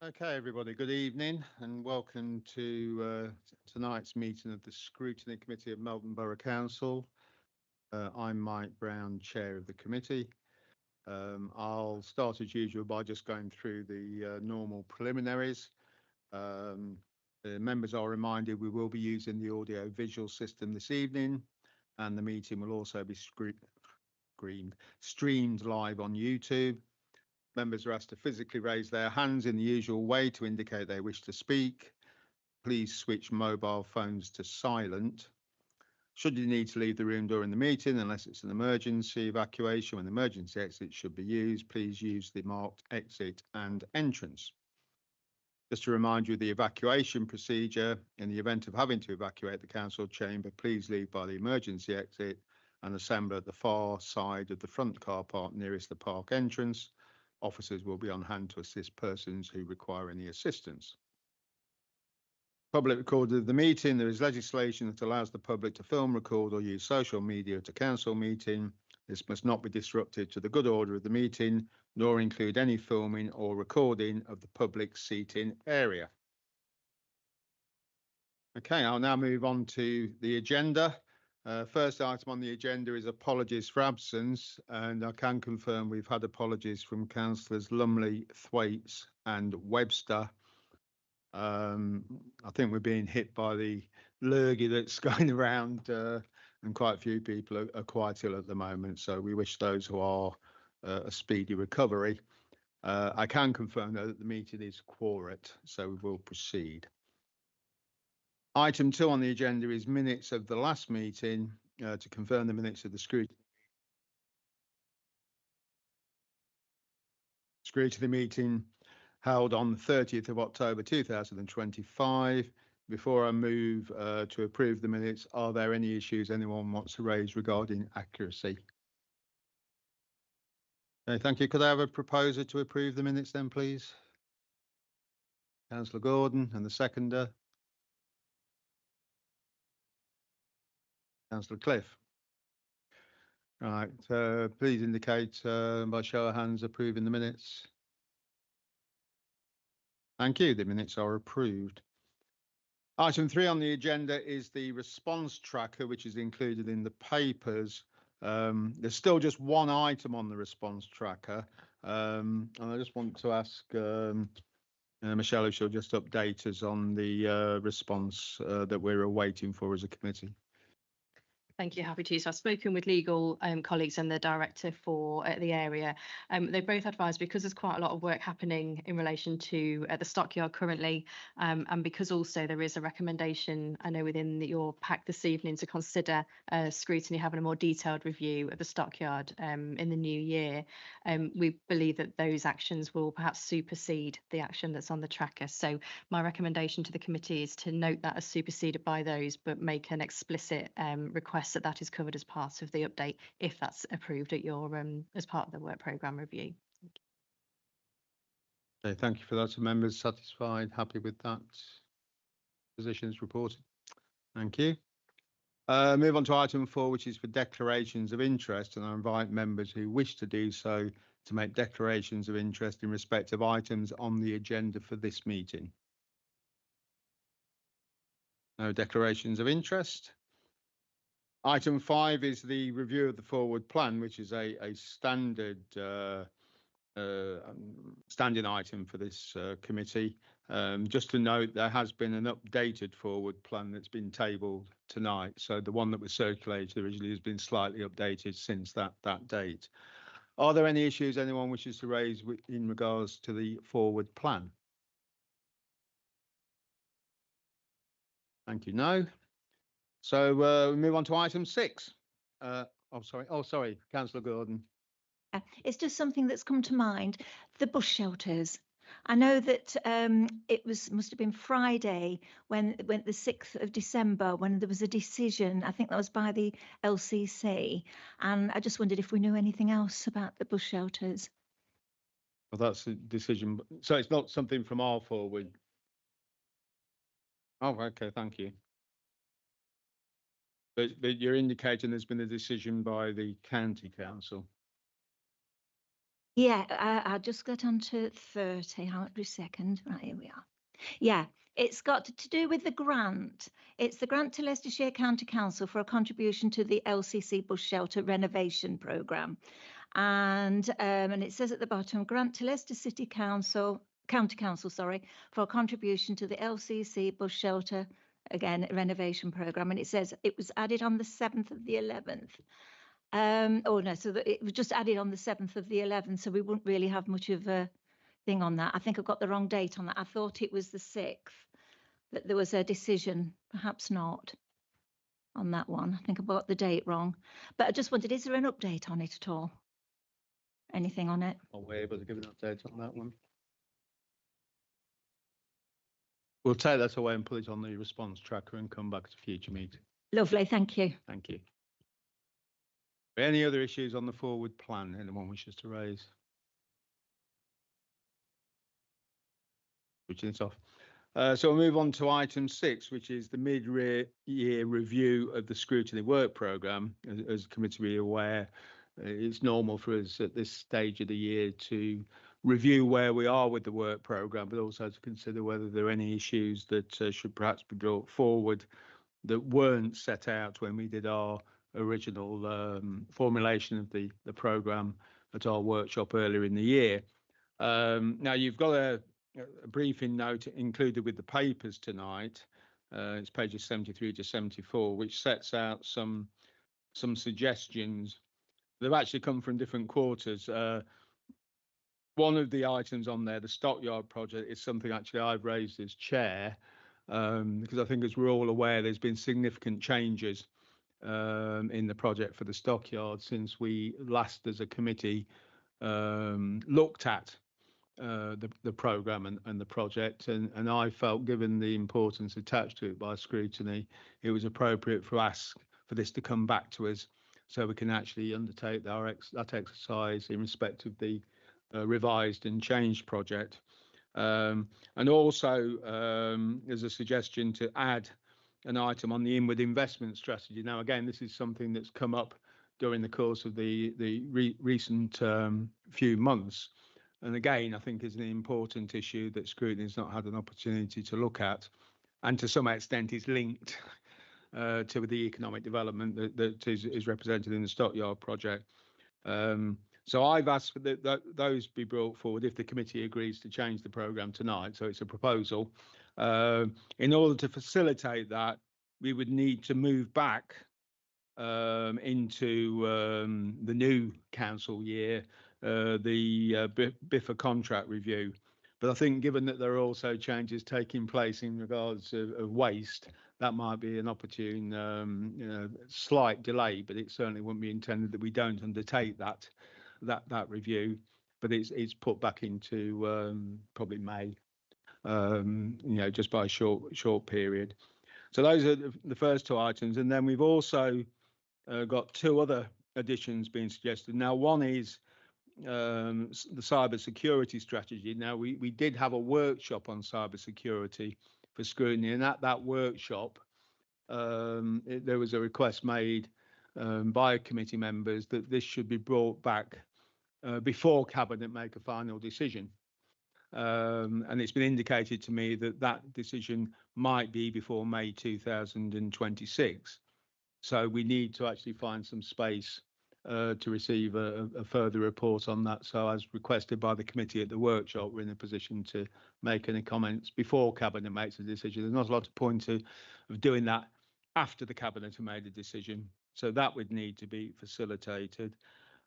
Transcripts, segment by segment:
Okay, everybody, good evening and welcome to tonight's meeting of the Scrutiny Committee of Melbourne Borough Council. I'm Mike Brown, Chair of the committee. I'll start as usual by just going through the normal preliminaries. The members are reminded we will be using the audio visual system this evening, and the meeting will also be streamed live on YouTube. Members are asked to physically raise their hands in the usual way to indicate they wish to speak. Please switch mobile phones to silent. Should you need to leave the room during the meeting, unless it's an emergency evacuation, when the emergency exit should be used, please use the marked exit and entrance. Just to remind you of the evacuation procedure, in the event of having to evacuate the council chamber, please leave by the emergency exit and assemble at the far side of the front car park nearest the park entrance. Officers will be on hand to assist persons who require any assistance. Public record of the meeting. There is legislation that allows the public to film, record or use social media to council meeting. This must not be disruptive to the good order of the meeting, nor include any filming or recording of the public seating area. Okay, I'll now move on to the agenda. First item on the agenda is apologies for absence, and I can confirm we've had apologies from councillors Lumley, Thwaites and Webster. I think we're being hit by the lurgy that's going around, and quite a few people are quite ill at the moment, so we wish those who are a speedy recovery. I can confirm though that the meeting is quorate, so we will proceed. Item 2 on the agenda is minutes of the last meeting, to confirm the minutes of the scrutiny meeting held on the 30th of October 2025. Before I move to approve the minutes, are there any issues anyone wants to raise regarding accuracy? Okay, thank you. Could I have a proposer to approve the minutes then, please? Councillor Gordon, and the seconder? Councillor Cliff. Right, please indicate by show of hands approving the minutes. Thank you, the minutes are approved. Item 3 on the agenda is the response tracker, which is included in the papers. There's still just one item on the response tracker, and I just want to ask Michelle if she'll just update us on the response that we're awaiting for as a committee. Thank you, happy to. So I've spoken with legal colleagues and the director for the area. They both advised, because there's quite a lot of work happening in relation to the stockyard currently, and because also there is a recommendation, I know within your pack this evening, to consider Scrutiny having a more detailed review of the stockyard in the new year. We believe that those actions will perhaps supersede the action that's on the tracker. So my recommendation to the committee is to note that as superseded by those, but make an explicit request that is covered as part of the update, if that's approved at your as part of the work programme review. Okay, thank you for that. So members satisfied, happy with that? Positions reported. Thank you. Move on to item 4, which is for declarations of interest, and I invite members who wish to do so to make declarations of interest in respect of items on the agenda for this meeting. No declarations of interest. Item 5 is the review of the forward plan, which is a standard standing item for this committee. Just to note, there has been an updated forward plan that's been tabled tonight. So the one that was circulated originally has been slightly updated since that date. Are there any issues anyone wishes to raise in regards to the forward plan? Thank you. No. So we move on to item 6. Sorry, Councillor Gordon. It's just something that's come to mind. The bush shelters. I know that it must have been Friday when the 6th of December when there was a decision. I think that was by the LCC, and I just wondered if we knew anything else about the bush shelters. Well, that's a decision. So it's not something from our forward. Oh, okay. Thank you. But you're indicating there's been a decision by the county council. Yeah, I'll just get on to 30. How every second. Right, here we are. Yeah, it's got to do with the grant. It's the grant to Leicestershire County Council for a contribution to the LCC bus shelter renovation programme. And it says at the bottom, grant to Leicester City Council, County Council, sorry, for a contribution to the LCC bus shelter, again, renovation programme. And it says it was added on the 7th of the 11th. Oh no, so it was just added on the 7th of the 11th, so we wouldn't really have much of a thing on that. I think I've got the wrong date on that. I thought it was the 6th that there was a decision, perhaps not on that one. I think I got the date wrong, but I just wondered, is there an update on it at all? Anything on it? Are we able to give an update on that one? We'll take that away and put it on the response tracker and come back to future meeting. Lovely, thank you. Thank you. Any other issues on the forward plan anyone wishes to raise? Switching it off. So we'll move on to item 6, which is the mid-year review of the Scrutiny work programme. As the committee will be aware, it's normal for us at this stage of the year to review where we are with the work programme, but also to consider whether there are any issues that should perhaps be brought forward that weren't set out when we did our original formulation of the programme at our workshop earlier in the year. Now you've got a briefing note included with the papers tonight. It's pages 73 to 74, which sets out some suggestions. They've actually come from different quarters. One of the items on there, the stockyard project, is something actually I've raised as chair, because I think, as we're all aware, there's been significant changes in the project for the stockyard since we last, as a committee, looked at the programme and the project, and I felt, given the importance attached to it by Scrutiny, it was appropriate for this to come back to us so we can actually undertake that exercise in respect of the revised and changed project. And also there's a suggestion to add an item on the inward investment strategy. Now, again, this is something that's come up during the course of the recent few months. And again, I think is an important issue that Scrutiny has not had an opportunity to look at, and to some extent is linked to the economic development that is represented in the stockyard project. So I've asked for those be brought forward if the committee agrees to change the programme tonight. So it's a proposal. In order to facilitate that, we would need to move back into the new council year, the BIFA contract review. But I think, given that there are also changes taking place in regards of waste, that might be an opportune slight delay, but it certainly wouldn't be intended that we don't undertake that review. But it's put back into probably May, just by a short period. So those are the first two items, and then we've also got two other additions being suggested. Now, one is the cyber security strategy. Now, we did have a workshop on cyber security for Scrutiny, and at that workshop, there was a request made by committee members that this should be brought back before Cabinet make a final decision. And it's been indicated to me that decision might be before May 2026. So we need to actually find some space to receive a further report on that. So, as requested by the committee at the workshop, we're in a position to make any comments before Cabinet makes a decision. There's not a lot of point of doing that after the Cabinet have made a decision. So that would need to be facilitated.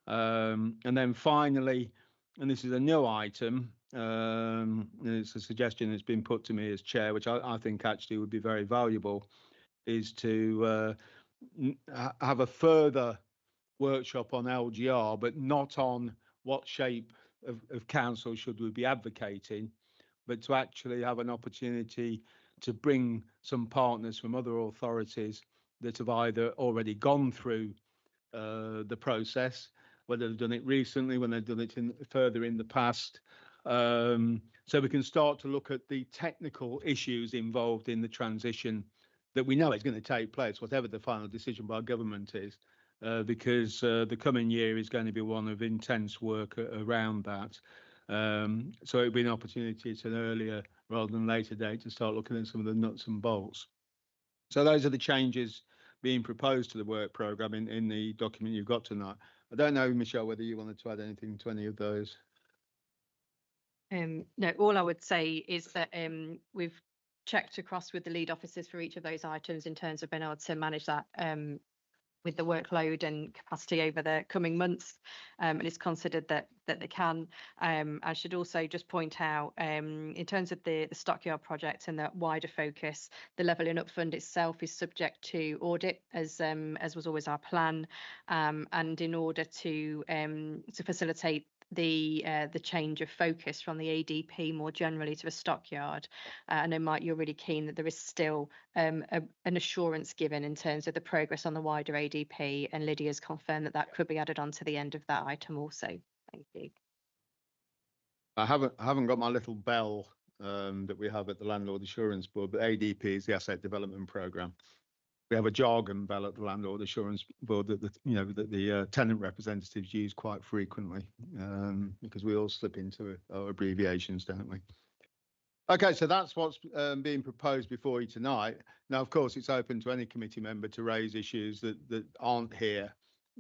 And then finally, and this is a new item, it's a suggestion that's been put to me as chair, which I think actually would be very valuable, is to have a further workshop on LGR, but not on what shape of council should we be advocating, but to actually have an opportunity to bring some partners from other authorities that have either already gone through the process, whether they've done it recently, when they've done it further in the past, so we can start to look at the technical issues involved in the transition that we know is going to take place, whatever the final decision by government is, because the coming year is going to be one of intense work around that. So it'd be an opportunity at an earlier rather than later date to start looking at some of the nuts and bolts. So those are the changes being proposed to the work programme in the document you've got tonight. I don't know, Michelle, whether you wanted to add anything to any of those. No, all I would say is that we've checked across with the lead officers for each of those items in terms of being able to manage that with the workload and capacity over the coming months, and it's considered that they can. I should also just point out, in terms of the stockyard project and the wider focus, the levelling up fund itself is subject to audit, as was always our plan, and in order to facilitate the change of focus from the ADP more generally to a stockyard. I know, Mike, you're really keen that there is still an assurance given in terms of the progress on the wider ADP, and Lydia's confirmed that could be added on to the end of that item also. Thank you. I haven't got my little bell that we have at the Landlord Assurance Board, but ADP is the Asset Development Programme. We have a jargon bell at the Landlord Assurance Board that the tenant representatives use quite frequently, because we all slip into our abbreviations, don't we? Okay, so that's what's being proposed before you tonight. Now, of course, it's open to any committee member to raise issues that aren't here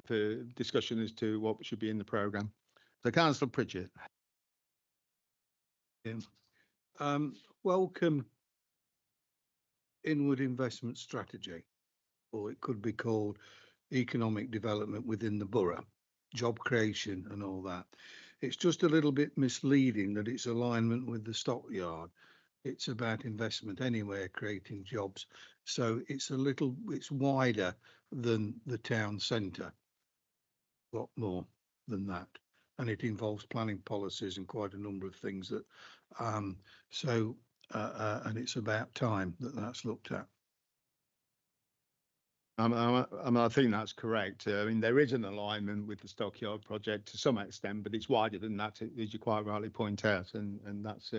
for discussion as to what should be in the programme. So, Councillor Pritchett. Yeah. Welcome inward investment strategy, or it could be called economic development within the borough, job creation and all that. It's just a little bit misleading that it's alignment with the stockyard. It's about investment anywhere, creating jobs. So it's wider than the town centre, a lot more than that. And it involves planning policies and quite a number of things that, and it's about time that that's looked at. I think that's correct. I mean, there is an alignment with the Stockyard project to some extent, but it's wider than that, as you quite rightly point out, and that's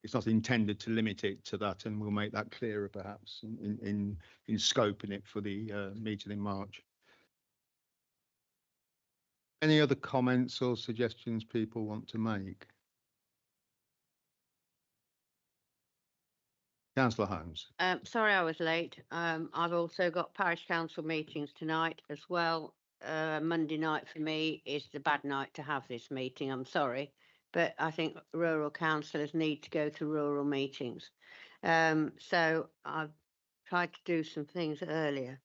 it's not intended to limit it to that, and we'll make that clearer perhaps in scoping it for the meeting in March. Any other comments or suggestions people want to make? Councillor Holmes. Sorry I was late. I've also got parish council meetings tonight as well. Monday night for me is the bad night to have this meeting. I'm sorry, but I think rural councillors need to go to rural meetings. So I've tried to do some things earlier.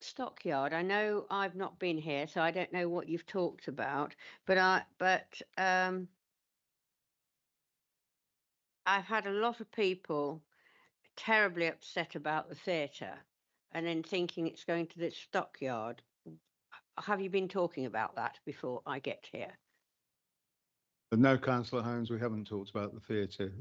Stockyard, I know I've not been here, so I don't know what you've talked about, but I've had a lot of people terribly upset about the theatre and then thinking it's going to the stockyard. Have you been talking about that before I get here? No, Councillor Holmes, we haven't talked about the theatre.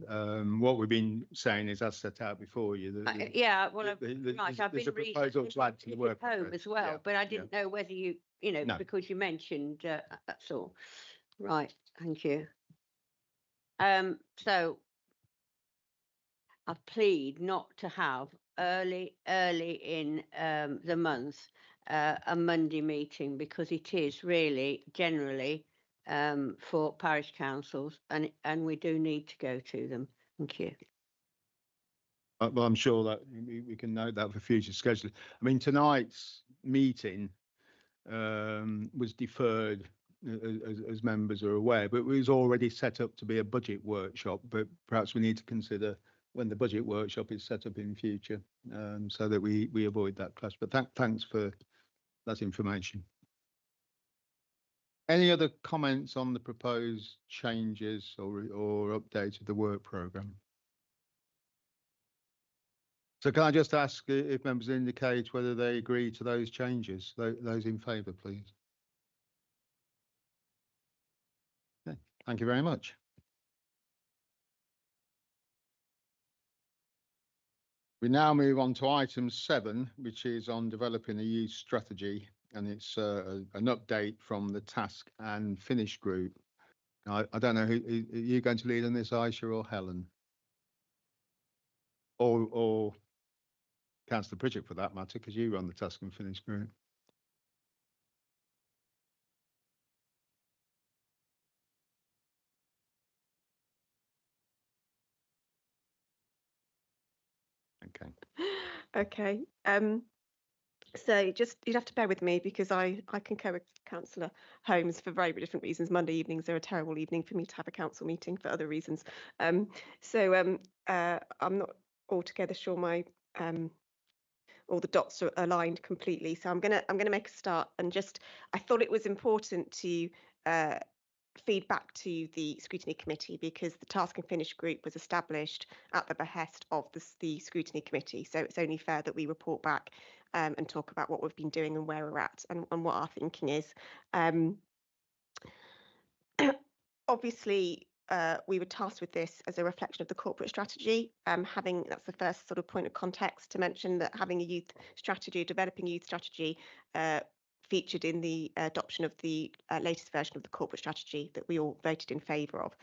What we've been saying is, as set out before you, yeah, well, I've been proposal to add to the work home as well, yeah, but I didn't know whether you know, no. Because you mentioned that's all. Right, thank you. So I plead not to have early in the month a Monday meeting, because it is really generally for parish councils, and we do need to go to them. Thank you. Well, I'm sure that we can note that for future scheduling. I mean, tonight's meeting was deferred, as members are aware, but it was already set up to be a budget workshop. But perhaps we need to consider when the budget workshop is set up in future, so that we avoid that clash. But thanks for that information. Any other comments on the proposed changes or update of the work programme? So can I just ask if members indicate whether they agree to those changes? Those in favour, please. Okay, thank you very much. We now move on to item 7, which is on developing a youth strategy, and it's an update from the task and finish group. I don't know, are you going to lead on this, Aisha or Helen? Or Councillor Pritchett for that matter, because you run the task and finish group. Okay. Okay. So just you'd have to bear with me because I concur with Councillor Holmes for very different reasons. Monday evenings are a terrible evening for me to have a council meeting for other reasons. I'm not altogether sure my all the dots are aligned completely. So I'm gonna make a start and just I thought it was important to feed back to the Scrutiny Committee because the Task and Finish group was established at the behest of the Scrutiny Committee. So it's only fair that we report back and talk about what we've been doing and where we're at and what our thinking is. Obviously, we were tasked with this as a reflection of the corporate strategy. That's the first sort of point of context to mention that having a youth strategy, developing a youth strategy, featured in the adoption of the latest version of the corporate strategy that we all voted in favour of.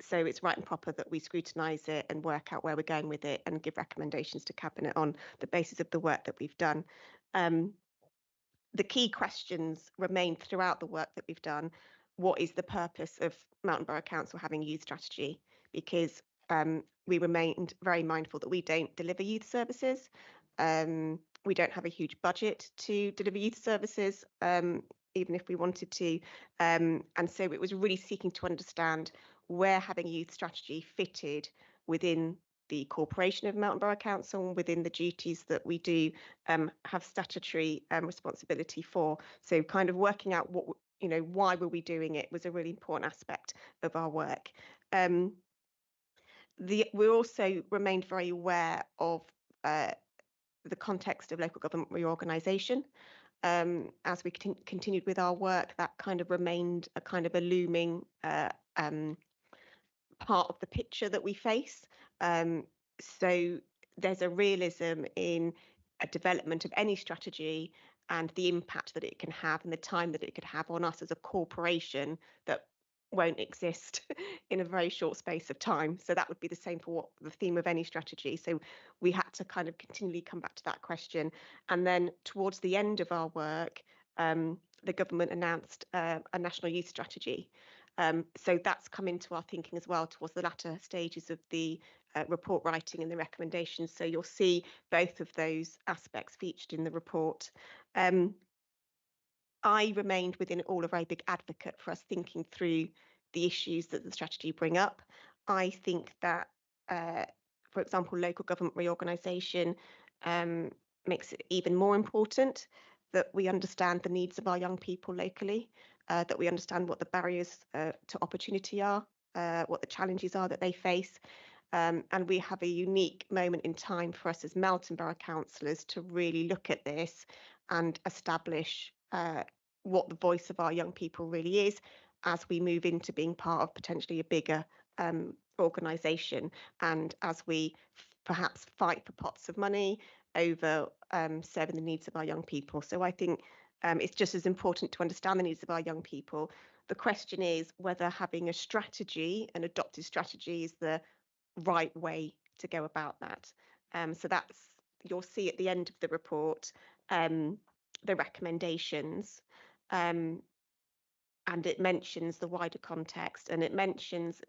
So it's right and proper that we scrutinise it and work out where we're going with it and give recommendations to Cabinet on the basis of the work that we've done. The key questions remain throughout the work that we've done. What is the purpose of Mountain Borough Council having a youth strategy? Because we remained very mindful that we don't deliver youth services. We don't have a huge budget to deliver youth services, even if we wanted to. And so it was really seeking to understand where having a youth strategy fitted within the corporation of Mountain Borough Council and within the duties that we do have statutory responsibility for. So kind of working out what, why were we doing it was a really important aspect of our work. We also remained very aware of the context of local government reorganisation. As we continued with our work, that kind of remained a kind of a looming part of the picture that we face. So there's a realism in a development of any strategy and the impact that it can have and the time that it could have on us as a corporation that won't exist in a very short space of time. So that would be the same for what the theme of any strategy. So we had to kind of continually come back to that question. And then towards the end of our work, the government announced a national youth strategy. So that's come into our thinking as well towards the latter stages of the report writing and the recommendations. So you'll see both of those aspects featured in the report. I remained within all a very big advocate for us thinking through the issues that the strategy bring up. I think that, for example, local government reorganisation makes it even more important that we understand the needs of our young people locally, that we understand what the barriers to opportunity are, what the challenges are that they face. And we have a unique moment in time for us as Melton Borough councillors to really look at this and establish what the voice of our young people really is as we move into being part of potentially a bigger organisation and as we perhaps fight for pots of money over serving the needs of our young people. So I think it's just as important to understand the needs of our young people. The question is whether having a strategy, an adopted strategy, is the right way to go about that. So you'll see at the end of the report the recommendations, and it mentions the wider context, and it mentions,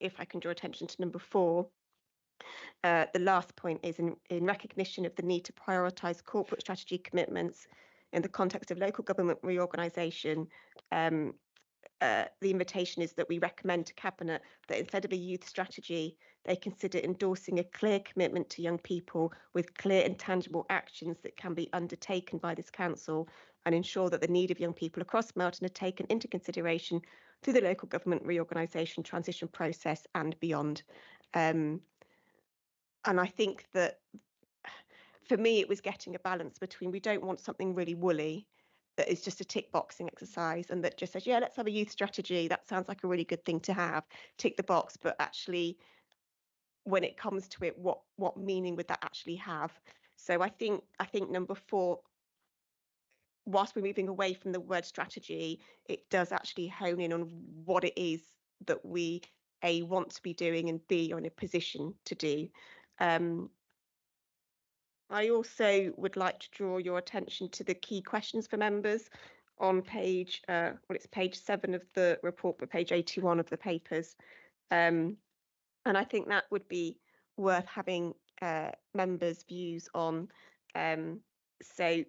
if I can draw attention to number 4, the last point is in recognition of the need to prioritise corporate strategy commitments in the context of local government reorganisation. The invitation is that we recommend to Cabinet that instead of a youth strategy, they consider endorsing a clear commitment to young people with clear and tangible actions that can be undertaken by this council and ensure that the need of young people across Melton are taken into consideration through the local government reorganisation transition process and beyond. And I think that for me, it was getting a balance between we don't want something really woolly that is just a tick boxing exercise and that just says, yeah, let's have a youth strategy. That sounds like a really good thing to have, tick the box. But actually, when it comes to it, what meaning would that actually have? So I think number 4, whilst we're moving away from the word strategy, it does actually hone in on what it is that we A, want to be doing and B, are in a position to do. I also would like to draw your attention to the key questions for members on page, it's page 7 of the report, but page 81 of the papers. And I think that would be worth having members' views on so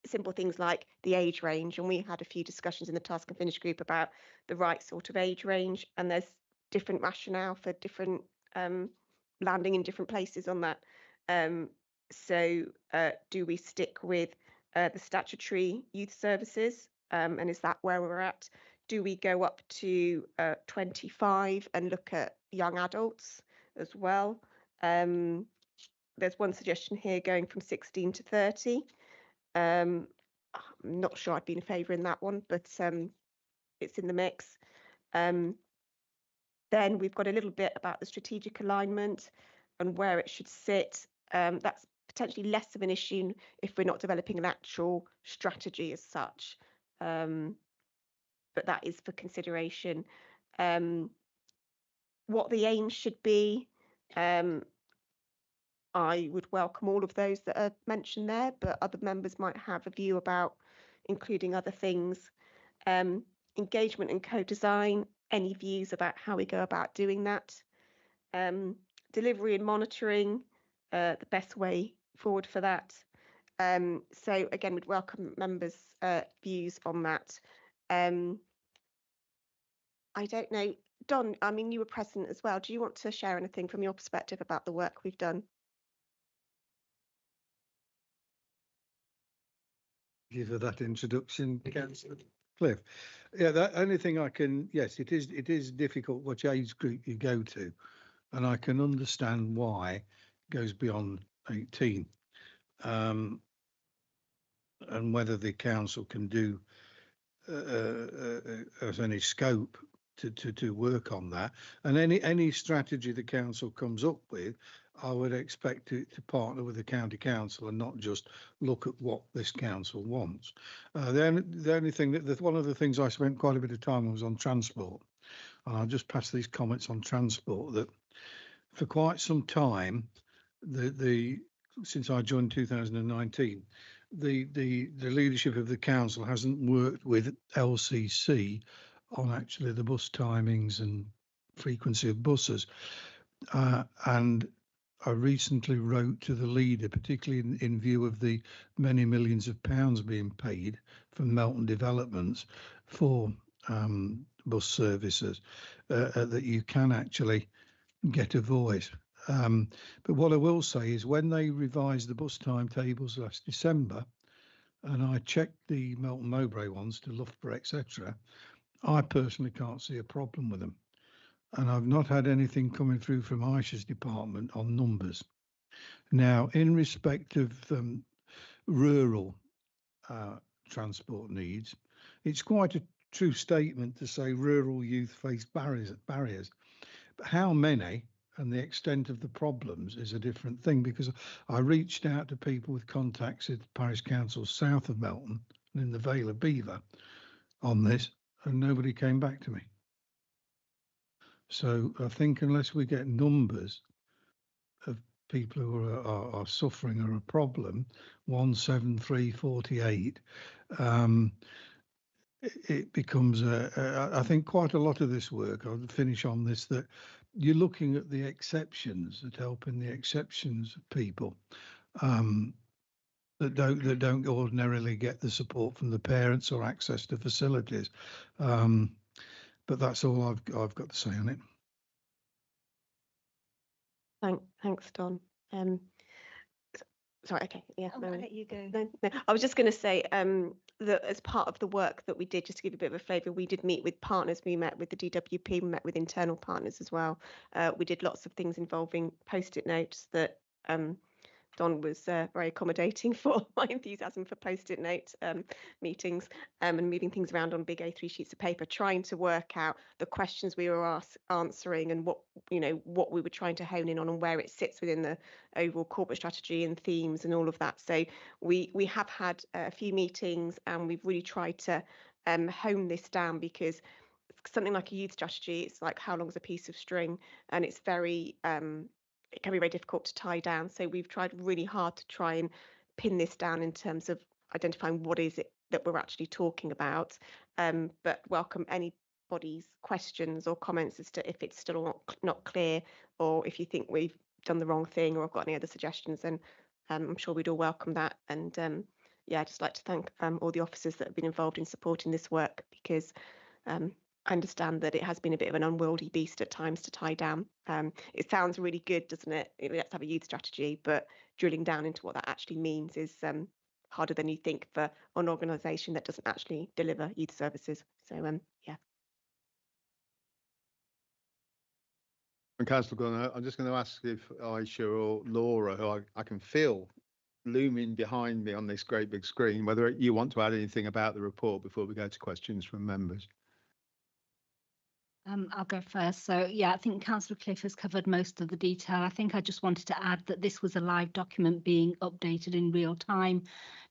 simple things like the age range, and we had a few discussions in the task and finish group about the right sort of age range, and there's different rationale for different landing in different places on that. So do we stick with the statutory youth services, and is that where we're at? Do we go up to 25 and look at young adults as well? There's one suggestion here going from 16 to 30. I'm not sure I'd be in favour in that one, but it's in the mix. Then we've got a little bit about the strategic alignment and where it should sit. That's potentially less of an issue if we're not developing an actual strategy as such, but that is for consideration. What the aim should be, I would welcome all of those that are mentioned there, but other members might have a view about including other things. Engagement and co-design, any views about how we go about doing that? Delivery and monitoring, the best way forward for that. So again, we'd welcome members' views on that. I don't know, Don, I mean, you were present as well. Do you want to share anything from your perspective about the work we've done? Thank you for that introduction, Councillor Cliff. Yeah, the only thing I can, yes, it is difficult which age group you go to, and I can understand why it goes beyond 18, and whether the council can do as any scope to work on that, and any strategy the council comes up with, I would expect it to partner with the county council and not just look at what this council wants. The only thing that one of the things I spent quite a bit of time on was on transport, and I'll just pass these comments on transport. That for quite some time, since I joined 2019, the leadership of the council hasn't worked with LCC on actually the bus timings and frequency of buses, and I recently wrote to the leader, particularly in view of the many millions of pounds being paid from Melton Developments for bus services, that you can actually get a voice. But what I will say is when they revised the bus timetables last December, and I checked the Melton Mowbray ones to Loughborough, etc., I personally can't see a problem with them. And I've not had anything coming through from Aisha's department on numbers. Now, in respect of rural transport needs, it's quite a true statement to say rural youth face barriers. But how many and the extent of the problems is a different thing, because I reached out to people with contacts at parish councils south of Melton and in the Vale of Belvoir on this, and nobody came back to me. So I think unless we get numbers of people who are suffering or a problem, 17348, it becomes I think quite a lot of this work, I'll finish on this, that you're looking at the exceptions, at helping the exceptions of people that don't ordinarily get the support from the parents or access to facilities. But that's all I've got to say on it. Thanks, Don. Sorry, okay, yeah. I'll let you go. No, I was just going to say that as part of the work that we did, just to give a bit of a flavour, we did meet with partners. We met with the DWP, we met with internal partners as well. We did lots of things involving post-it notes that Don was very accommodating for my enthusiasm for post-it note meetings and moving things around on big A3 sheets of paper, trying to work out the questions we were answering and what we were trying to hone in on and where it sits within the overall corporate strategy and themes and all of that. So we have had a few meetings and we've really tried to hone this down, because something like a youth strategy, it's like how long is a piece of string, and it's very it can be very difficult to tie down. So we've tried really hard to try and pin this down in terms of identifying what is it that we're actually talking about. But welcome anybody's questions or comments as to if it's still not clear, or if you think we've done the wrong thing or have got any other suggestions, then I'm sure we'd all welcome that. And yeah, I'd just like to thank all the officers that have been involved in supporting this work, because I understand that it has been a bit of an unwieldy beast at times to tie down. It sounds really good, doesn't it? Let's have a youth strategy, but drilling down into what that actually means is harder than you think for an organisation that doesn't actually deliver youth services. So yeah. And Councillor Gunnar, I'm just going to ask if Aisha or Laura, who I can feel looming behind me on this great big screen, whether you want to add anything about the report before we go to questions from members. I'll go first. So yeah, I think Councillor Cliff has covered most of the detail. I think I just wanted to add that this was a live document being updated in real time.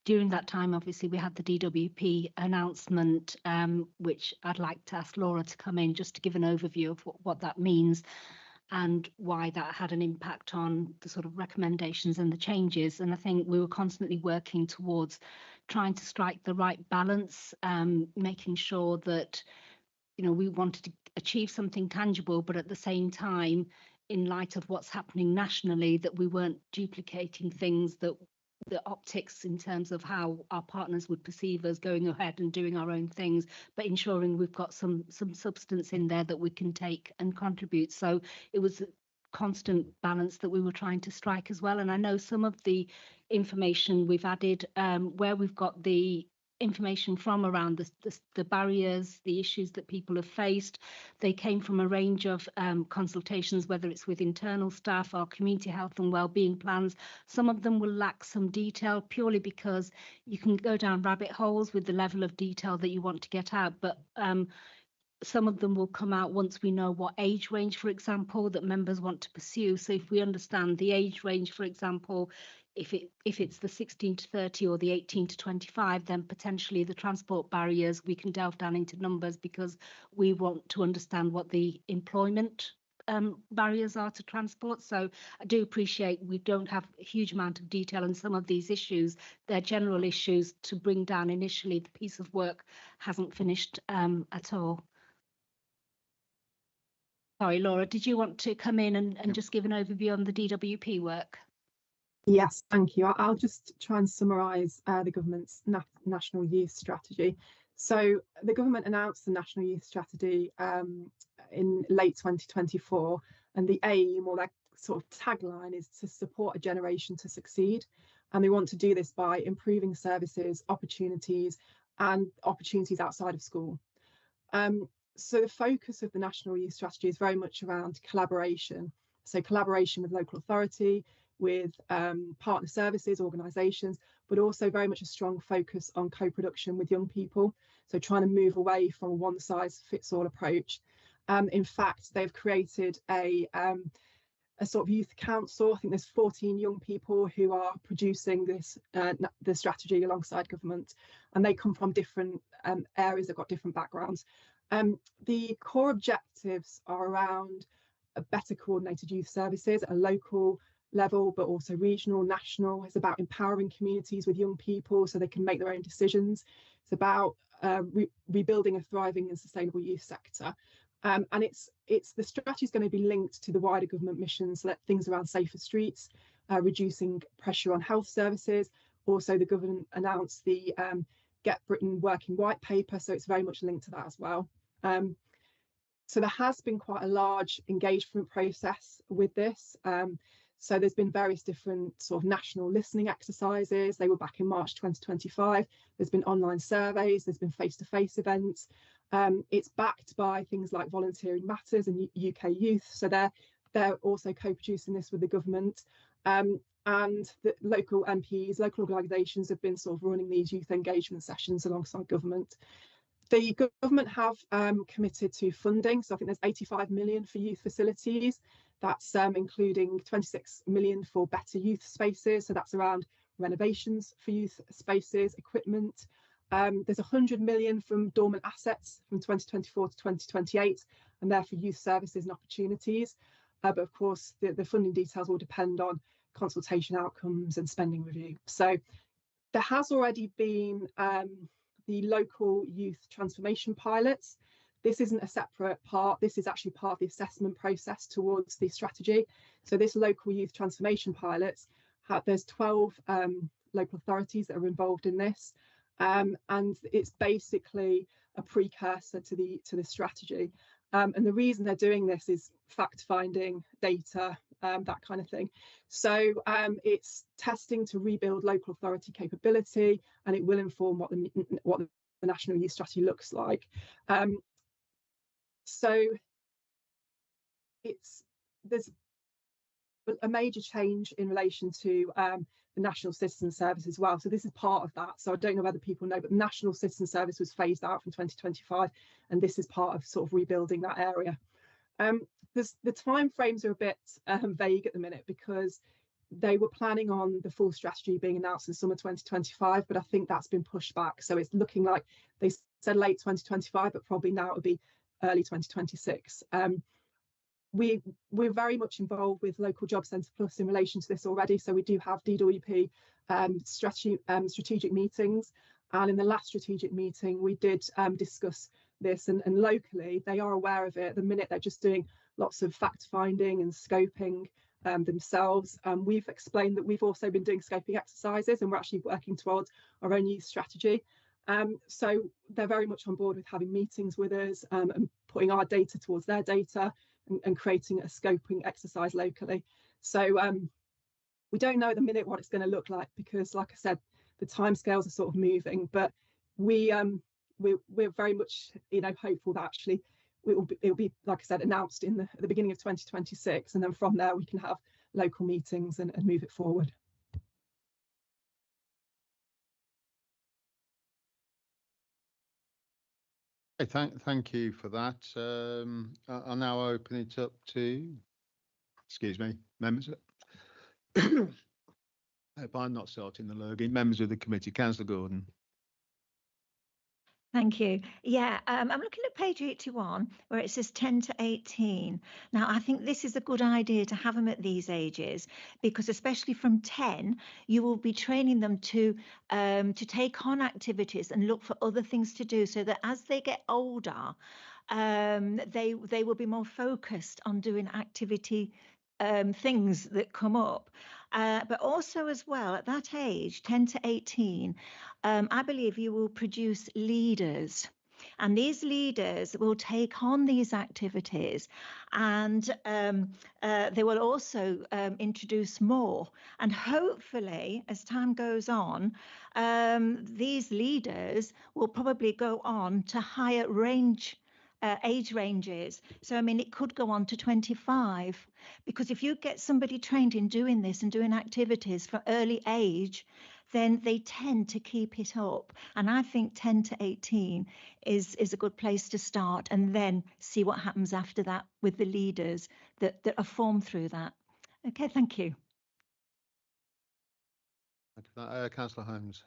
During that time, obviously, we had the DWP announcement, which I'd like to ask Laura to come in just to give an overview of what that means and why that had an impact on the sort of recommendations and the changes. And I think we were constantly working towards trying to strike the right balance, making sure that, you know, we wanted to achieve something tangible, but at the same time, in light of what's happening nationally, that we weren't duplicating things that the optics in terms of how our partners would perceive us going ahead and doing our own things, but ensuring we've got some substance in there that we can take and contribute. So it was a constant balance that we were trying to strike as well. And I know some of the information we've added, where we've got the information from around the barriers, the issues that people have faced. They came from a range of consultations, whether it's with internal staff or community health and wellbeing plans. Some of them will lack some detail purely because you can go down rabbit holes with the level of detail that you want to get out, but some of them will come out once we know what age range, for example, that members want to pursue. So if we understand the age range, for example, if it's the 16 to 30 or the 18 to 25, then potentially the transport barriers, we can delve down into numbers because we want to understand what the employment barriers are to transport. So I do appreciate we don't have a huge amount of detail on some of these issues. They're general issues to bring down initially. The piece of work hasn't finished at all. Sorry, Laura, did you want to come in and just give an overview on the DWP work? Yes, thank you. I'll just try and summarise the government's National Youth Strategy. So the government announced the National Youth Strategy in late 2024, and the aim, or their sort of tagline, is to support a generation to succeed. And they want to do this by improving services, opportunities, and opportunities outside of school. So the focus of the National Youth Strategy is very much around collaboration. So collaboration with local authority, with partner services, organisations, but also very much a strong focus on co-production with young people. So trying to move away from a one-size-fits-all approach. In fact, they've created a sort of youth council. I think there's 14 young people who are producing this the strategy alongside government, and they come from different areas, they've got different backgrounds. The core objectives are around a better coordinated youth services at a local level, but also regional, national. It's about empowering communities with young people so they can make their own decisions. It's about rebuilding a thriving and sustainable youth sector. And it's the strategy is going to be linked to the wider government missions, so that things around safer streets, reducing pressure on health services. Also, the government announced the Get Britain Working White Paper, so it's very much linked to that as well. So there has been quite a large engagement process with this. So there's been various different sort of national listening exercises. They were back in March 2025. There's been online surveys, there's been face-to-face events. It's backed by things like Volunteering Matters and UK Youth. So they're also co-producing this with the government. And the local MPs, local organisations have been sort of running these youth engagement sessions alongside government. The government have committed to funding. So I think there's 85 million for youth facilities. That's including 26 million for better youth spaces. So that's around renovations for youth spaces, equipment. There's 100 million from dormant assets from 2024 to 2028, and they're for youth services and opportunities. But of course, the funding details will depend on consultation outcomes and spending review. So there has already been the local youth transformation pilots. this isn't a separate part. This is actually part of the assessment process towards the strategy. So this local youth transformation pilots, there's 12 local authorities that are involved in this, and it's basically a precursor to the strategy. And the reason they're doing this is fact finding, data, that kind of thing. So it's testing to rebuild local authority capability, and it will inform what the National Youth Strategy looks like. So there's a major change in relation to the National Citizen Service as well. So this is part of that. So I don't know whether people know, but the National Citizen Service was phased out from 2025, and this is part of sort of rebuilding that area. The timeframes are a bit vague at the minute, because they were planning on the full strategy being announced in summer 2025, but I think that's been pushed back. So it's looking like they said late 2025, but probably now it'll be early 2026. We're very much involved with Local Job Centre Plus in relation to this already. So we do have DWP strategic meetings. And in the last strategic meeting, we did discuss this, and locally they are aware of it. At the minute, they're just doing lots of fact finding and scoping themselves. We've explained that we've also been doing scoping exercises, and we're actually working towards our own youth strategy. So they're very much on board with having meetings with us and putting our data towards their data, and creating a scoping exercise locally. So we don't know at the minute what it's going to look like, because, like I said, the timescales are sort of moving. But we're very much, hopeful that actually it'll be, like I said, announced at the beginning of 2026, and then from there we can have local meetings and move it forward. Okay, thank you for that. I'll now open it up to, excuse me, members. Hope I'm not starting the lurgy. Members of the committee. Councillor Gordon. Thank you. Yeah, I'm looking at page 81 where it says 10 to 18. Now, I think this is a good idea to have them at these ages, because especially from 10, you will be training them to take on activities and look for other things to do, so that as they get older, they will be more focused on doing activity things that come up. But also as well, at that age, 10 to 18, I believe you will produce leaders. And these leaders will take on these activities, and they will also introduce more. And hopefully, as time goes on, these leaders will probably go on to higher age ranges. So, I mean, it could go on to 25, because if you get somebody trained in doing this and doing activities from early age, then they tend to keep it up. And I think 10 to 18 is a good place to start, and then see what happens after that with the leaders that are formed through that. Okay, thank you. Councillor Holmes.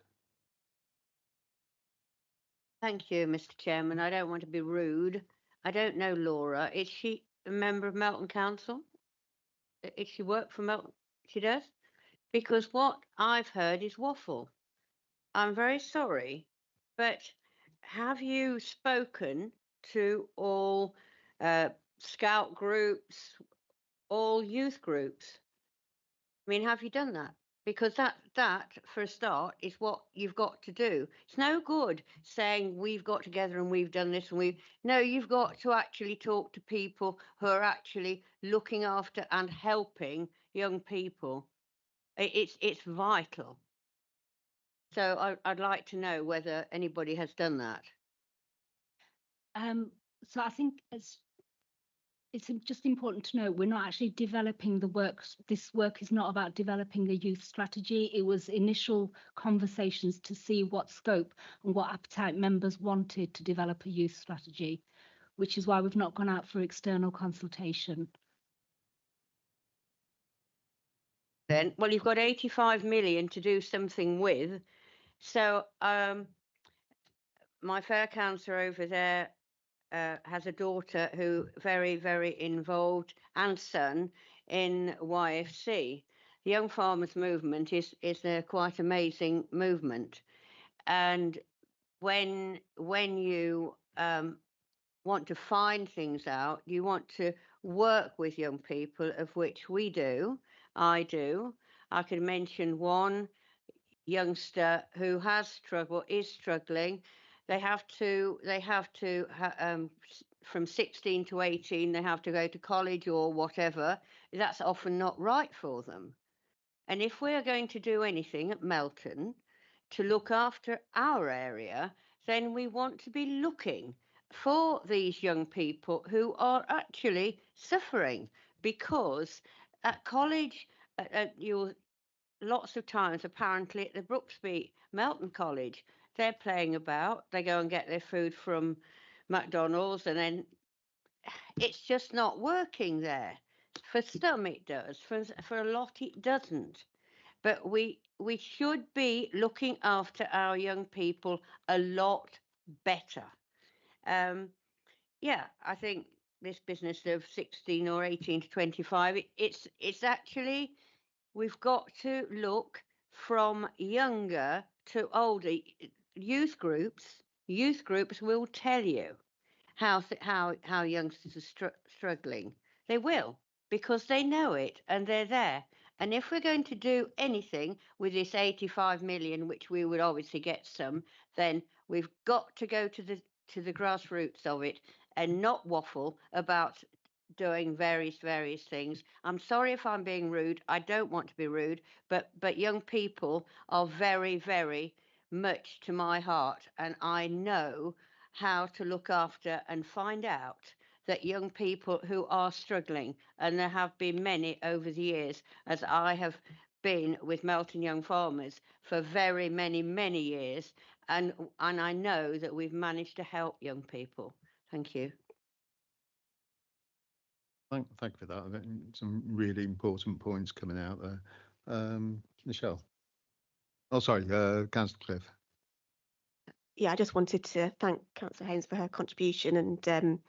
Thank you, Mr. Chairman. I don't want to be rude. I don't know Laura. Is she a member of Melton Council? Does she work for Melton? She does? Because what I've heard is waffle. I'm very sorry, but have you spoken to all scout groups, all youth groups? I mean, have you done that? Because that, for a start, is what you've got to do. It's no good saying we've got together and we've done this and no, you've got to actually talk to people who are actually looking after and helping young people. It's vital. So I'd like to know whether anybody has done that. So I think it's just important to know we're not actually developing the work. This work is not about developing a youth strategy. It was initial conversations to see what scope and what appetite members wanted to develop a youth strategy, which is why we've not gone out for external consultation. Then, well, you've got 85 million to do something with. So my fair councillor over there has a daughter who very, very involved, and son, in YFC. The Young Farmers Movement is a quite amazing movement. And when you want to find things out. You want to work with young people, of which we do. I do. I can mention one youngster who has struggled, is struggling. They have to, from 16 to 18, they have to go to college or whatever. That's often not right for them. And if we're going to do anything at Melton to look after our area, then we want to be looking for these young people who are actually suffering, because at college, you'll lots of times apparently at the Brooksby Melton College, they're playing about. They go and get their food from McDonald's, and then it's just not working there. For some it does, for a lot it doesn't. But we should be looking after our young people a lot better. Yeah, I think this business of 16 or 18 to 25, it's actually, we've got to look from younger to older. Youth groups will tell you how youngsters are struggling. They will, because they know it and they're there. And if we're going to do anything with this 85 million, which we would obviously get some, then we've got to go to the grassroots of it and not waffle about doing various things. I'm sorry if I'm being rude. I don't want to be rude, but young people are very much to my heart, and I know how to look after and find out that young people who are struggling, and there have been many over the years, as I have been with Melton Young Farmers for very many years, and I know that we've managed to help young people. Thank you. Thank you for that. I think some really important points coming out there. Michelle. Oh, sorry, Councillor Cliff. Yeah, I just wanted to thank Councillor Holmes for her contribution, and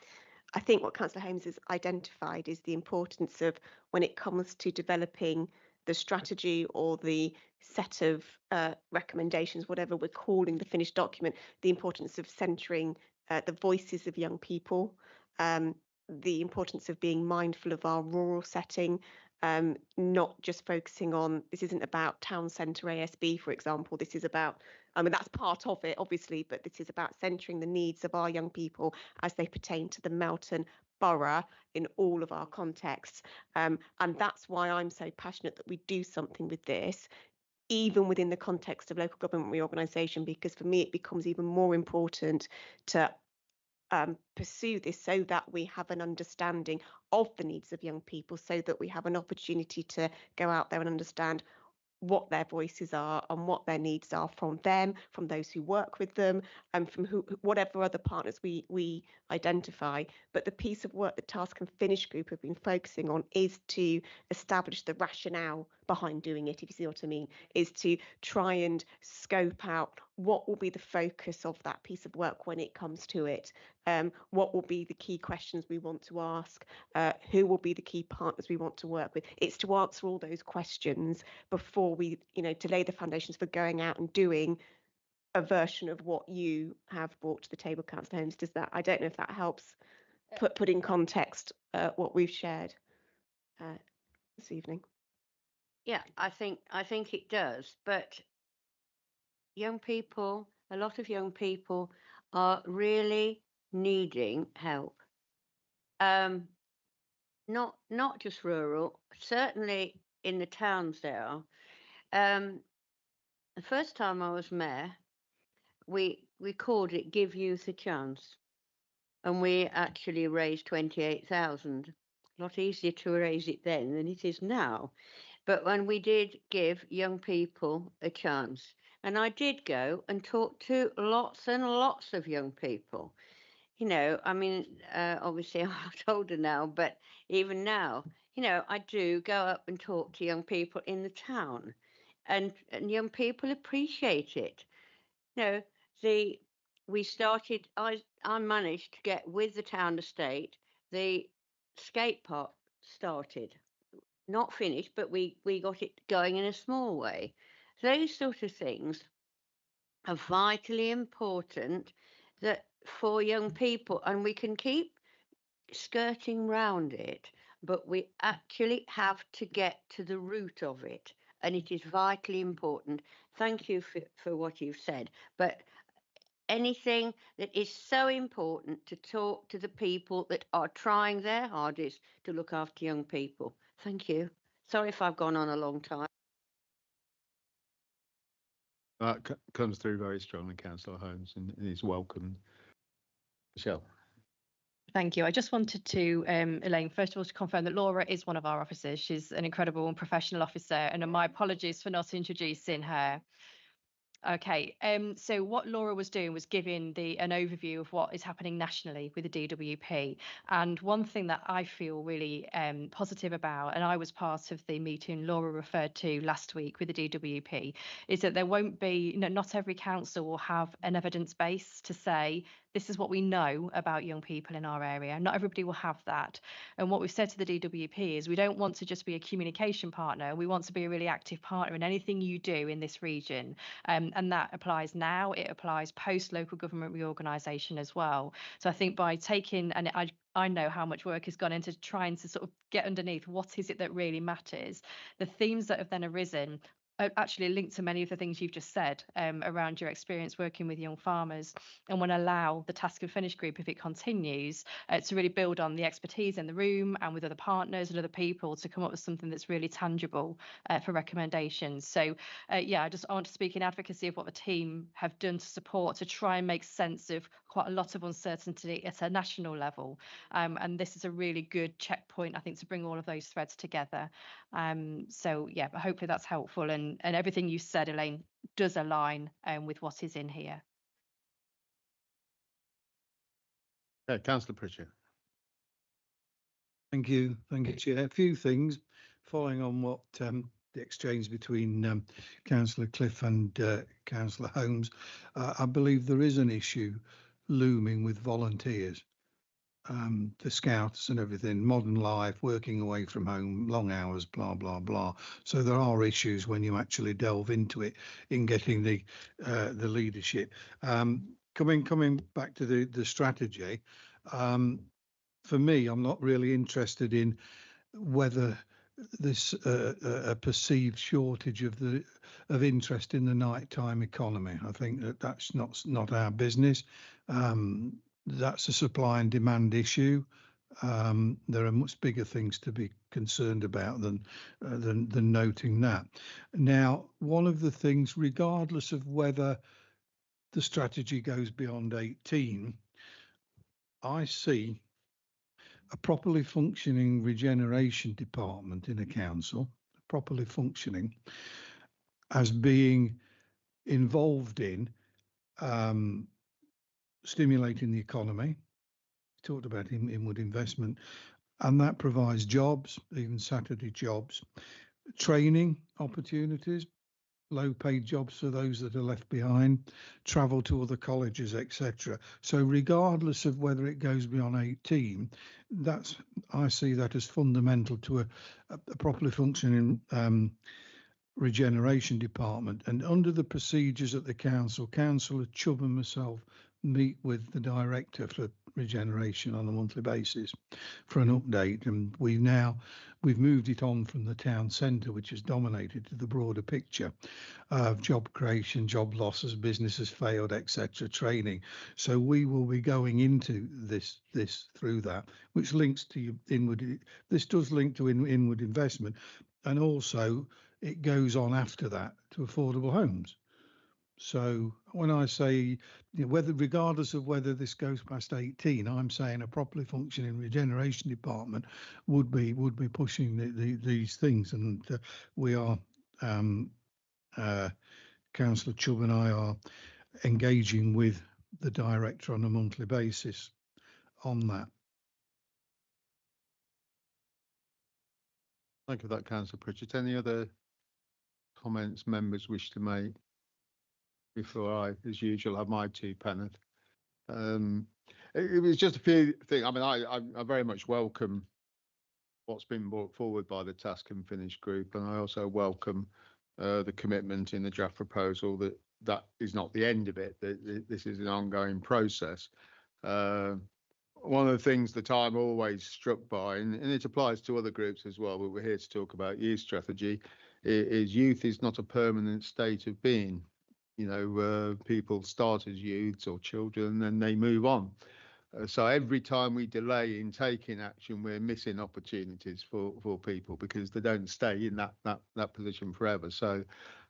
I think what Councillor Holmes has identified is the importance of, when it comes to developing the strategy or the set of recommendations, whatever we're calling the finished document, the importance of centering the voices of young people, the importance of being mindful of our rural setting, not just focusing on, this isn't about town centre ASB, for example. This is about, I mean, that's part of it, obviously, but this is about centering the needs of our young people as they pertain to the Melton Borough in all of our contexts. And that's why I'm so passionate that we do something with this, even within the context of local government reorganisation, because for me, it becomes even more important to pursue this so that we have an understanding of the needs of young people, so that we have an opportunity to go out there and understand what their voices are and what their needs are from them, from those who work with them, and from whatever other partners we identify. But the piece of work that Task and Finish Group have been focusing on is to establish the rationale behind doing it, if you see what I mean, is to try and scope out what will be the focus of that piece of work when it comes to it. What will be the key questions we want to ask? Who will be the key partners we want to work with? It's to answer all those questions before we, to lay the foundations for going out and doing a version of what you have brought to the table, Councillor Holmes. Does that? I don't know if that helps put in context what we've shared this evening. Yeah, I think it does, but young people, a lot of young people are really needing help. Not just rural, certainly in the towns there are. The first time I was mayor, we called it Give Youth a Chance, and we actually raised 28,000. A lot easier to raise it then than it is now. But when we did give young people a chance, and I did go and talk to lots and lots of young people. I mean, obviously I'm much older now, but even now, I do go up and talk to young people in the town, and young people appreciate it. We started, I managed to get with the town estate, the skate park started. Not finished, but we got it going in a small way. Those sort of things are vitally important, that for young people, and we can keep skirting round it, but we actually have to get to the root of it, and it is vitally important. Thank you for what you've said, but anything that is so important to talk to the people that are trying their hardest to look after young people. Thank you. Sorry if I've gone on a long time. That comes through very strongly, Councillor Holmes, and is welcomed. Michelle. Thank you. I just wanted to, Elaine, first of all, to confirm that Laura is one of our officers. She's an incredible and professional officer, and my apologies for not introducing her. Okay, so what Laura was doing was giving an overview of what is happening nationally with the DWP. And one thing that I feel really positive about, and I was part of the meeting Laura referred to last week with the DWP, is that there won't be, not every council will have an evidence base to say, this is what we know about young people in our area. Not everybody will have that. And what we've said to the DWP is we don't want to just be a communication partner. We want to be a really active partner in anything you do in this region. And that applies now. It applies post local government reorganisation as well. So I think by taking, and I know how much work has gone into trying to sort of get underneath what is it that really matters. The themes that have then arisen actually linked to many of the things you've just said around your experience working with young farmers, and want to allow the task and finish group, if it continues, to really build on the expertise in the room and with other partners and other people to come up with something that's really tangible for recommendations. So yeah, I want to speak in advocacy of what the team have done to support, to try and make sense of quite a lot of uncertainty at a national level. And this is a really good checkpoint, I think, to bring all of those threads together. So yeah, but hopefully that's helpful, and everything you said, Elaine, does align with what is in here. Okay, Councillor Pritchard. Thank you, Chair. A few things following on what the exchange between Councillor Cliff and Councillor Holmes. I believe there is an issue looming with volunteers. The scouts and everything, modern life, working away from home, long hours, blah blah blah. So there are issues when you actually delve into it in getting the leadership. Coming back to the strategy, for me, I'm not really interested in whether this a perceived shortage of interest in the nighttime economy. I think that's not our business. That's a supply and demand issue. There are much bigger things to be concerned about than noting that. Now, one of the things, regardless of whether the strategy goes beyond 18, I see a properly functioning regeneration department in a council, properly functioning, as being involved in stimulating the economy. Talked about inward investment, and that provides jobs, even Saturday jobs, training opportunities, low paid jobs for those that are left behind, travel to other colleges, etc. So regardless of whether it goes beyond 18, I see that as fundamental to a properly functioning regeneration department. And under the procedures at the council, Councillor Chubb and myself meet with the director for regeneration on a monthly basis for an update, and we've moved it on from the town centre, which is dominated, to the broader picture of job creation, job losses, businesses failed, etc., training. So we will be going into this through that, which links to inward. This does link to inward investment, and also it goes on after that to affordable homes. So when I say, regardless of whether this goes past 18, I'm saying a properly functioning regeneration department would be pushing these things, and we are, Councillor Chubb and I are engaging with the director on a monthly basis on that. Thank you for that, Councillor Pritchard. Any other comments members wish to make before I, as usual, have my two penneth? It was just a few things. I mean, I very much welcome what's been brought forward by the Task and Finish group, and I also welcome the commitment in the draft proposal that is not the end of it, that this is an ongoing process. Uh, One of the things that I'm always struck by, and it applies to other groups as well, but we're here to talk about youth strategy, is youth is not a permanent state of being. You know, people start as youths or children and they move on. So every time we delay in taking action, we're missing opportunities for people because they don't stay in that position forever. So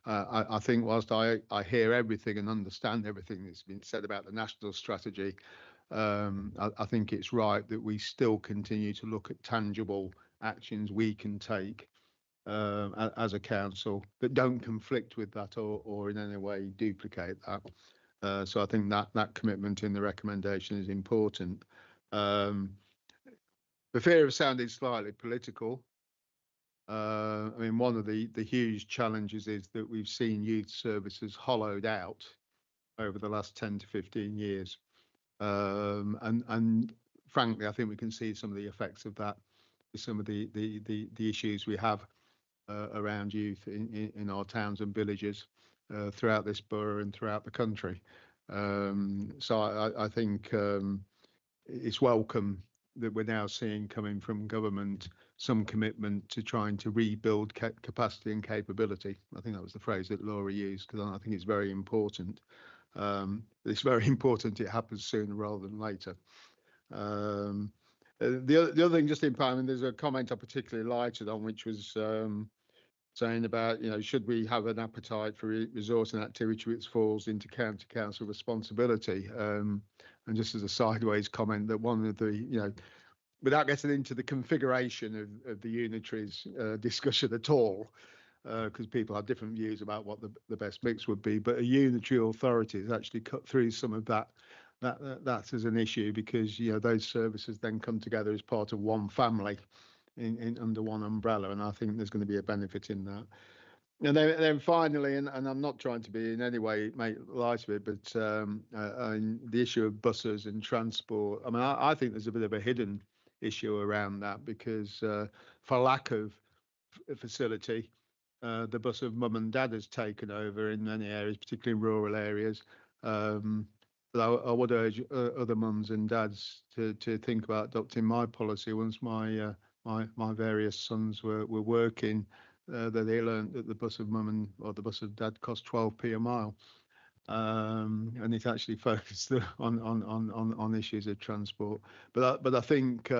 I think whilst I hear everything and understand everything that's been said about the national strategy, I think it's right that we still continue to look at tangible actions we can take as a council that don't conflict with that or in any way duplicate that. So I think that commitment in the recommendation is important. Um, the fear of sounding slightly political. I mean, one of the huge challenges is that we've seen youth services hollowed out over the last 10 to 15 years. And frankly, I think we can see some of the effects of that with some of the issues we have around youth in our towns and villages throughout this borough and throughout the country. So I think it's welcome that we're now seeing coming from government some commitment to trying to rebuild capacity and capability. I think that was the phrase that Laura used, because I think it's very important. It's very important it happens sooner rather than later. The other thing, just in Parliament, there's a comment I particularly lighted on, which was saying about, should we have an appetite for resource and activity which falls into county council responsibility? And just as a sideways comment, that one of the, without getting into the configuration of the unitaries discussion at all, because people have different views about what the best mix would be, but a unitary authority has actually cut through some of that as an issue, because those services then come together as part of one family in under one umbrella, and I think there's going to be a benefit in that. And then finally, and I'm not trying to be in any way make light of it, but the issue of buses and transport. I mean, I think there's a bit of a hidden issue around that, because for lack of facility, the bus of mum and dad has taken over in many areas, particularly in rural areas. But I would urge other mums and dads to think about adopting my policy once my various sons were working, that they learned that the bus of mum or the bus of dad cost 12p a mile. And it actually focused on issues of transport. But I think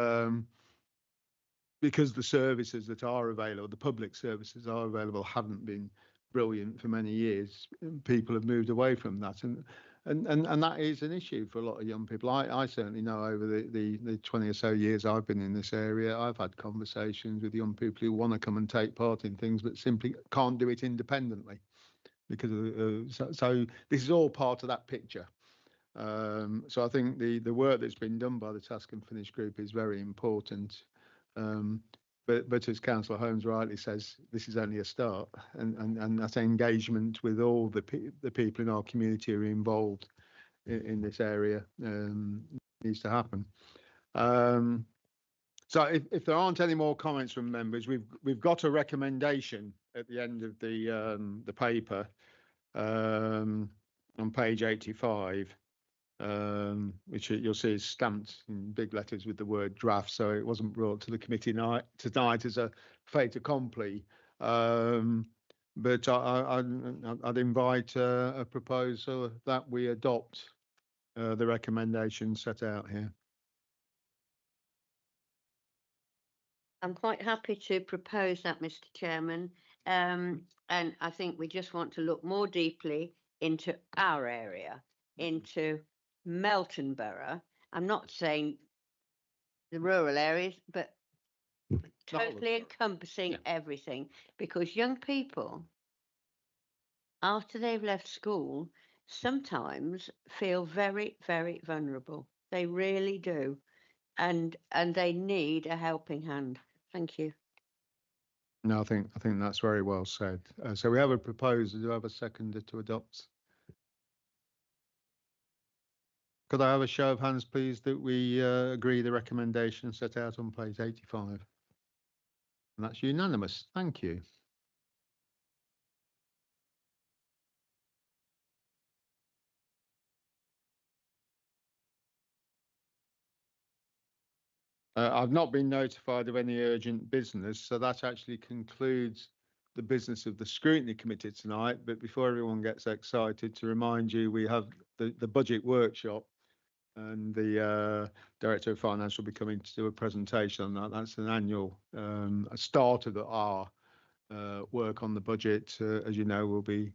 because the services that are available, the public services are available, haven't been brilliant for many years, people have moved away from that, and that is an issue for a lot of young people. I certainly know over the 20 or so years I've been in this area, I've had conversations with young people who want to come and take part in things but simply can't do it independently because of, so this is all part of that picture. So I think the work that's been done by the Task and Finish group is very important. But as Councillor Holmes rightly says, this is only a start, and that engagement with all the people in our community who are involved in this area needs to happen. So if there aren't any more comments from members, we've got a recommendation at the end of the paper on page 85. Which you'll see is stamped in big letters with the word draft, so it wasn't brought to the committee tonight as a fait accompli. But I'd invite a proposal that we adopt the recommendation set out here. I'm quite happy to propose that, Mr. Chairman. And I think we just want to look more deeply into our area, into Melton Borough. I'm not saying the rural areas, but totally encompassing everything, because young people, after they've left school, sometimes feel very, very vulnerable. They really do. And they need a helping hand. Thank you. No, I think that's very well said. So we have a proposal. Do I have a seconder to adopt? Could I have a show of hands, please, that we agree the recommendation set out on page 85? And that's unanimous. Thank you. I've not been notified of any urgent business, so that actually concludes the business of the Scrutiny Committee tonight. But before everyone gets excited, to remind you, we have the budget workshop, and the Director of Finance will be coming to do a presentation on that. That's an annual a start of our work on the budget. As you know, we'll be